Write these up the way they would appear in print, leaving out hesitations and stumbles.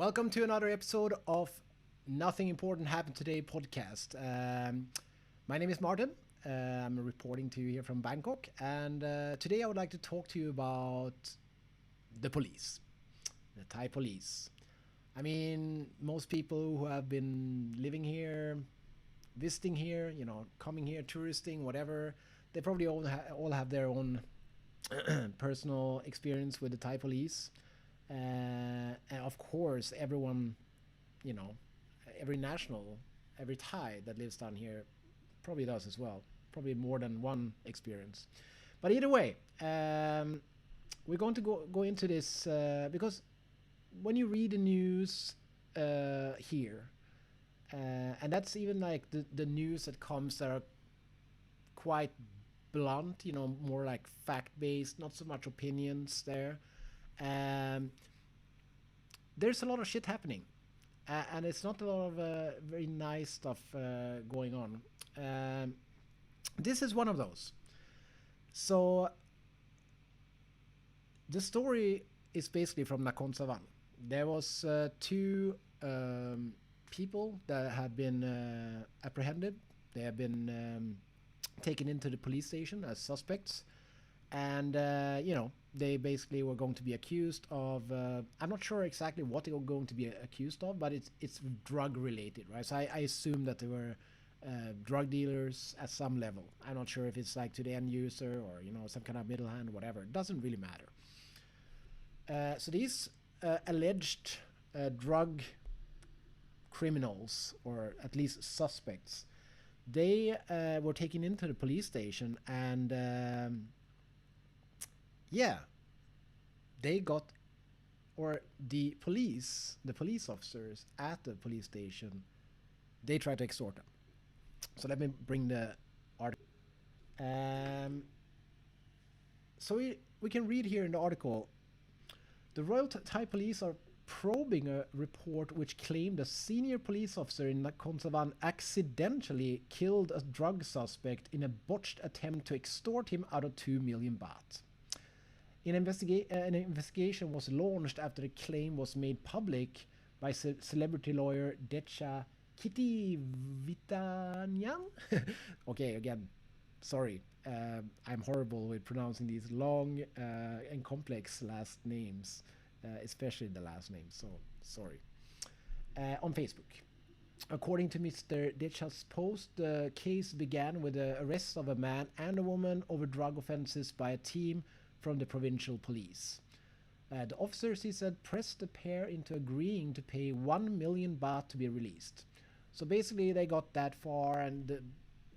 Welcome to another episode of Nothing Important Happened Today podcast. My name is Martin. I'm reporting to you here from Bangkok, and today I would like to talk to you about the police, the Thai police. I mean, most people who have been living here, visiting here, coming here, touristing, whatever, they probably all have their own personal experience with the Thai police. And of course, everyone, you know, every national, every Thai that lives down here probably does as well. Probably more than one experience. But either way, we're going to go into this because when you read the news here, and that's even like the news that comes that are quite blunt, more like fact-based, not so much opinions there. Um, there's a lot of shit happening, and it's not a lot of very nice stuff going on. This is one of those. So the story is basically from Nakhon Sawan. There was two people that had been apprehended. They have been taken into the police station as suspects. And, they basically were going to be accused of, I'm not sure exactly what they were going to be accused of, but it's drug related, right? So I assume that they were drug dealers at some level. I'm not sure if it's like to the end user or, some kind of middle hand, whatever. It doesn't really matter. So these alleged drug criminals, or at least suspects, they were taken into the police station and... they got, or the police officers at the police station, they tried to extort them. So let me bring the article. So we can read here in the article, the Royal Thai Police are probing a report which claimed a senior police officer in Nakhon Sawan accidentally killed a drug suspect in a botched attempt to extort him out of 2 million baht. An investigation was launched after the claim was made public by celebrity lawyer Decha Kitty Vitanyan. Okay, again, sorry. I'm horrible with pronouncing these long and complex last names, especially the last name, so sorry. On Facebook. According to Mr. Decha's post, the case began with the arrest of a man and a woman over drug offenses by a team from the provincial police. The officers, he said, pressed the pair into agreeing to pay 1 million baht to be released. So basically they got that far and the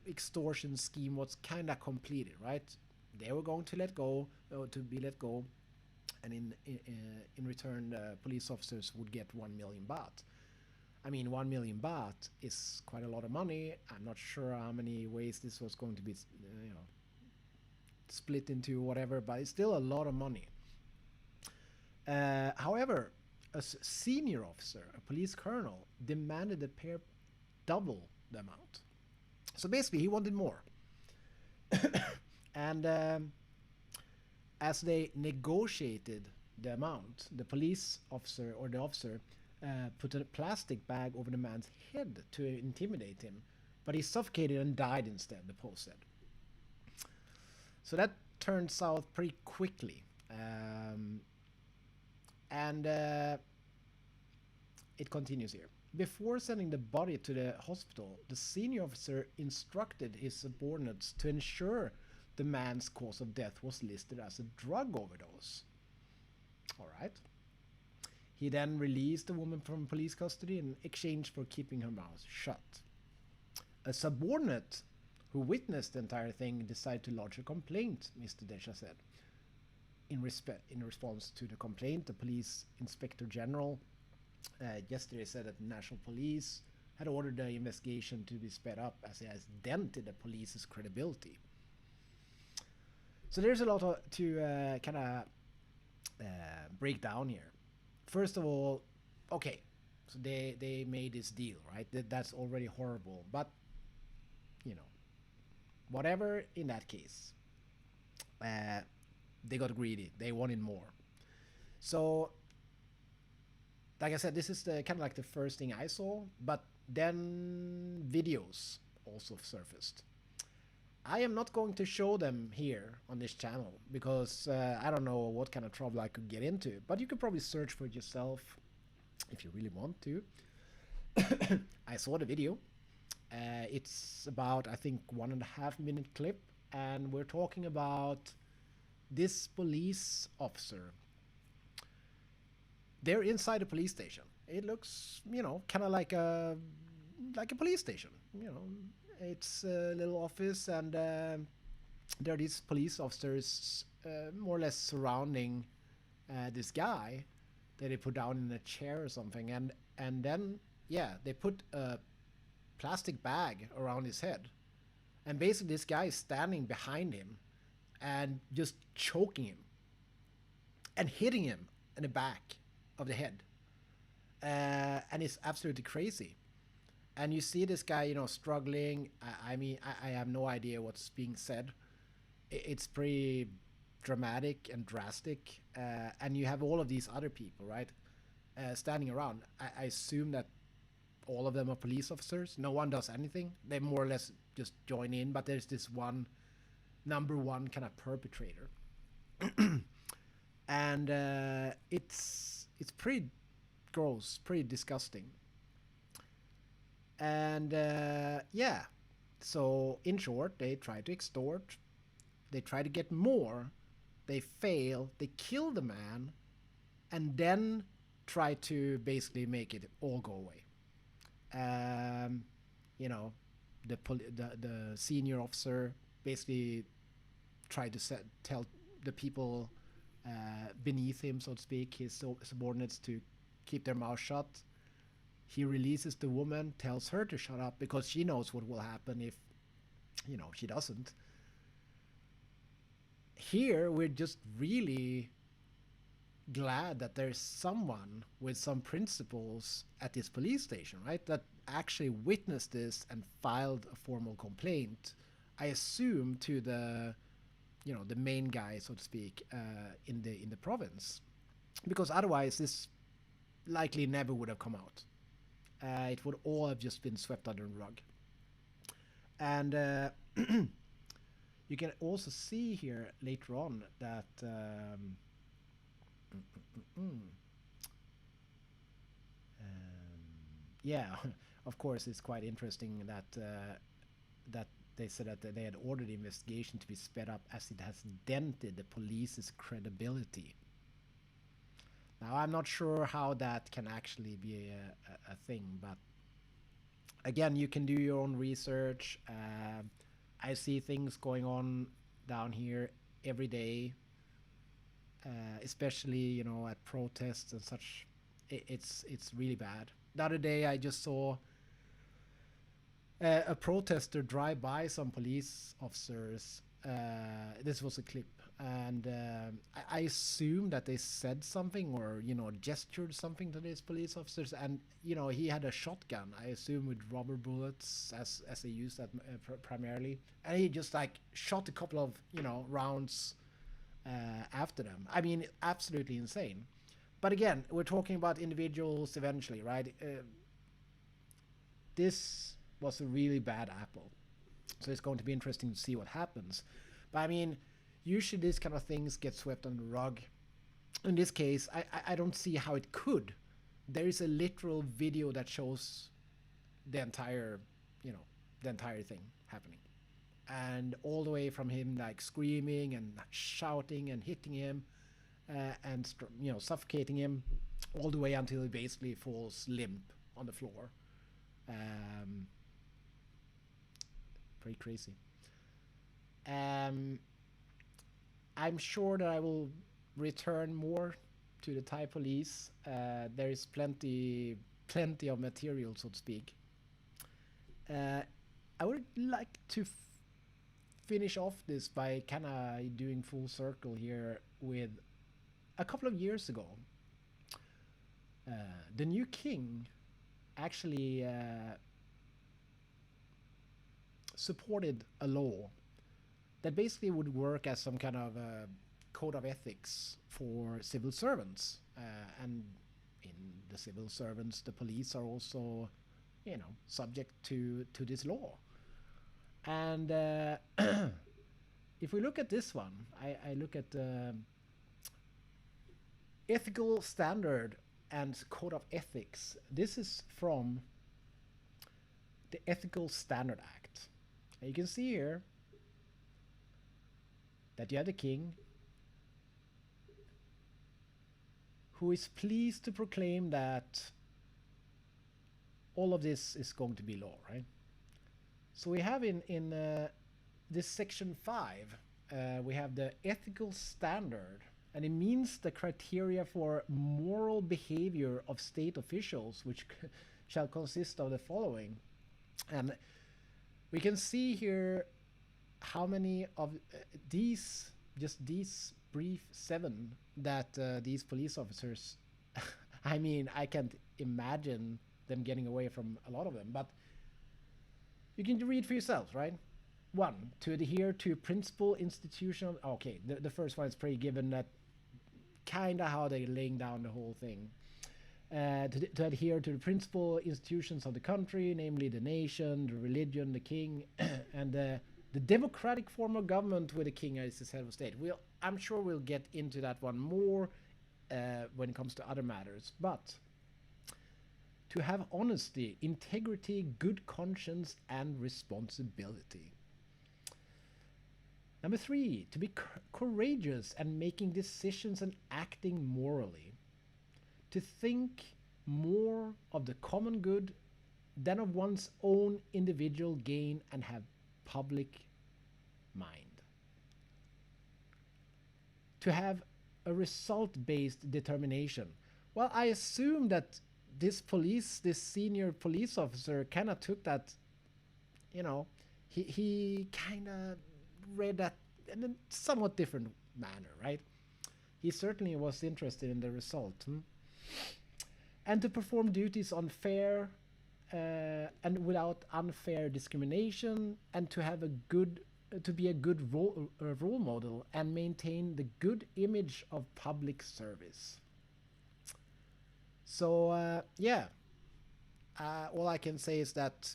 extortion scheme was kind of completed, right? They were going to let go, and in return police officers would get 1 million baht. I mean, 1 million baht is quite a lot of money. I'm not sure how many ways this was going to be, split into whatever, but it's still a lot of money. However, a senior officer, a police colonel, demanded the pair double the amount. So basically, he wanted more. And as they negotiated the amount, the police officer or the officer put a plastic bag over the man's head to intimidate him, but he suffocated and died instead, the post said. So that turned south pretty quickly. And it continues here. Before sending the body to the hospital, the senior officer instructed his subordinates to ensure the man's cause of death was listed as a drug overdose. All right. He then released the woman from police custody in exchange for keeping her mouth shut. A subordinate who witnessed the entire thing decided to lodge a complaint, Mr. Desha said. In response to the complaint, the police inspector general yesterday said that the national police had ordered the investigation to be sped up as it has dented the police's credibility. So there's a lot to kind of break down here. First of all, okay, so they made this deal, right? That's already horrible, but whatever in that case, they got greedy. They wanted more. So like I said, this is the kind of like the first thing I saw, but then videos also surfaced. I am not going to show them here on this channel because I don't know what kind of trouble I could get into, but you could probably search for it yourself if you really want to. I saw the video. It's about, I think, 1.5 minute clip, and we're talking about this police officer. They're inside a police station. It looks, kind of like a police station. It's a little office, and there are these police officers more or less surrounding this guy that they put down in a chair or something, and then they put a plastic bag around his head, and basically this guy is standing behind him and just choking him and hitting him in the back of the head, and it's absolutely crazy. And you see this guy, struggling. I mean, I have no idea what's being said. It's pretty dramatic and drastic, and you have all of these other people, right, standing around. I assume that all of them are police officers. No one does anything. They more or less just join in, but there's this number one kind of perpetrator. And it's pretty gross, pretty disgusting. And so in short, they try to extort, they try to get more, they fail, they kill the man, and then try to basically make it all go away. The senior officer basically tried to tell the people beneath him, so to speak, his subordinates, to keep their mouth shut. He releases the woman, tells her to shut up because she knows what will happen if, she doesn't. Here, we're just really glad that there's someone with some principles at this police station, right, that actually witnessed this and filed a formal complaint, I assume, to the main guy, so to speak, in the province, because otherwise this likely never would have come out. It would all have just been swept under the rug. And you can also see here later on that of course, it's quite interesting that they said that they had ordered the investigation to be sped up as it has dented the police's credibility. Now, I'm not sure how that can actually be a thing, but again, you can do your own research. I see things going on down here every day, especially, at protests and such. It's really bad. The other day, I just saw a protester drive by some police officers. This was a clip, and I assume that they said something or gestured something to these police officers, and he had a shotgun, I assume with rubber bullets, as they use that primarily, and he just like shot a couple of rounds after them. I mean, absolutely insane. But again, we're talking about individuals eventually, right? This was a really bad apple. So it's going to be interesting to see what happens. But I mean, usually these kind of things get swept under the rug. In this case, I don't see how it could. There is a literal video that shows the entire thing happening. And all the way from him like screaming and shouting and hitting him and suffocating him, all the way until he basically falls limp on the floor. Pretty crazy. I'm sure that I will return more to the Thai police. There is plenty of material, so to speak. I would like to finish off this by kind of doing full circle here with a couple of years ago. The new king actually supported a law that basically would work as some kind of code of ethics for civil servants, and in the civil servants, the police are also, subject to this law. And if we look at this one, I look at ethical standard and code of ethics. This is from the Ethical Standard Act. And you can see here that you have the king, who is pleased to proclaim that all of this is going to be law, right? So we have in this section 5, we have the ethical standard, and it means the criteria for moral behavior of state officials, which shall consist of the following. And we can see here how many of these, just these brief 7, that these police officers, I mean, I can't imagine them getting away from a lot of them, but you can read for yourselves, right? 1, to adhere to principal institutional. Okay, the first one is pretty given, that kind of how they're laying down the whole thing. To adhere to the principal institutions of the country, namely the nation, the religion, the king, and the democratic form of government with the king as the head of state. I'm sure we'll get into that one more when it comes to other matters. But to have honesty, integrity, good conscience, and responsibility. Number 3, to be courageous and making decisions and acting morally. To think more of the common good than of one's own individual gain, and have public mind. To have a result-based determination. Well, I assume that this senior police officer kind of took that, he kind of read that in a somewhat different manner, right? He certainly was interested in the result. And to perform duties on fair and without unfair discrimination, and to have to be a good role model and maintain the good image of public service. So yeah, all I can say is that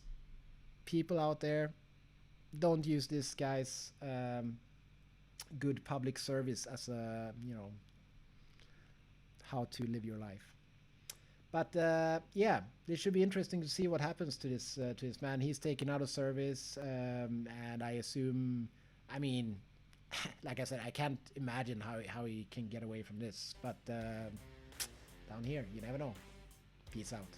people out there, don't use this guy's good public service as a how to live your life. But yeah, this should be interesting to see what happens to this man. He's taken out of service, and I assume, I mean, like I said, I can't imagine how he can get away from this. But down here, you never know. Peace out.